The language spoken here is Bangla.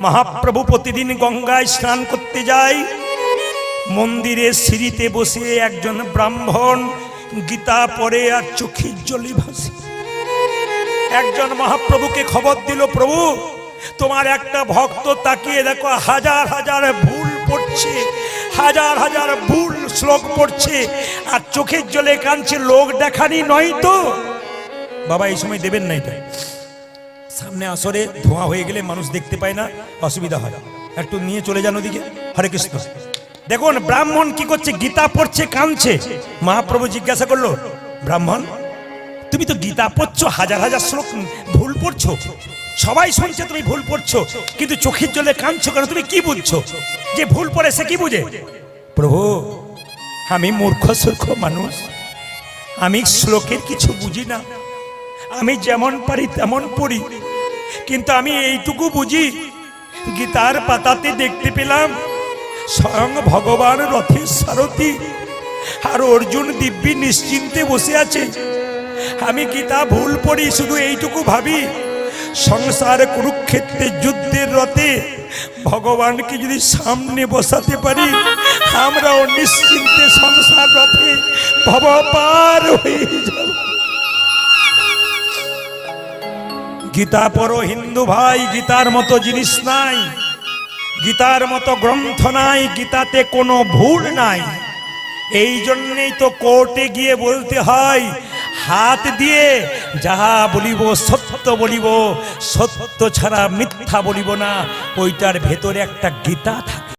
মহাপ্রভু প্রতিদিন গঙ্গায় স্নান করতে যায়। মন্দিরের সিঁড়িতে বসে একজন ব্রাহ্মণ গীতা পড়ে আর চোখের জলে ভাসে। একজন মহাপ্রভুকে খবর দিল, প্রভু তোমার একটা ভক্ত তাকিয়ে দেখো হাজার হাজার ভুল পড়ছে, হাজার হাজার ভুল শ্লোক পড়ছে আর চোখের জলে কাঁদছে, লোক দেখানি নয় তো? বাবা এই সময় দেবেন না, এটা সামনে আসরে ধোঁয়া হয়ে গেলে মানুষ দেখতে পায় না, অসুবিধা হয়, একটু নিয়ে চলে যান ওদিকে। হরে কৃষ্ণ। দেখুন ব্রাহ্মণ কি করছে, গীতা পড়ছে কাঁদছে। মহাপ্রভু জিজ্ঞাসা করলো, ব্রাহ্মণ তুমি তো গীতা পড়ছো, হাজার হাজার শ্লোক ভুল পড়ছো, সবাই শুনছে তুমি ভুল পড়ছো, কিন্তু চোখের জলে কাঁদছো কেন? তুমি কি বুঝছো? যে ভুল পড়ে সে কি বুঝে? প্রভু আমি মূর্খ সূর্খ মানুষ, আমি শ্লোকের কিছু বুঝি না, আমি যেমন পারি তেমন পড়ি, কিন্তু আমি এইটুকু বুঝি গীতার পাতাতে দেখতে পেলাম স্বয়ং ভগবান রথের সারথি আর অর্জুন দিব্যি নিশ্চিন্তে বসে আছে। আমি গীতা ভুল পড়ি, শুধু এইটুকু ভাবি সংসার কুরুক্ষেত্রের যুদ্ধের রথে ভগবানকে যদি সামনে বসাতে পারি, আমরাও নিশ্চিন্তে সংসার রথে ভব পার হয়ে যাব। গীতা পড়ো হিন্দু ভাই, গীতার মতো জিনিস নাই, গীতার মতো গ্রন্থ নাই, গীতাতে কোনো ভুল নাই। এই জন্যেই তো কোর্টে গিয়ে বলতে হয় হাত দিয়ে যাহা বলিব সত্য বলিব, সত্য ছাড়া মিথ্যা বলিব না। ওইটার ভেতরে একটা গীতা থাকে।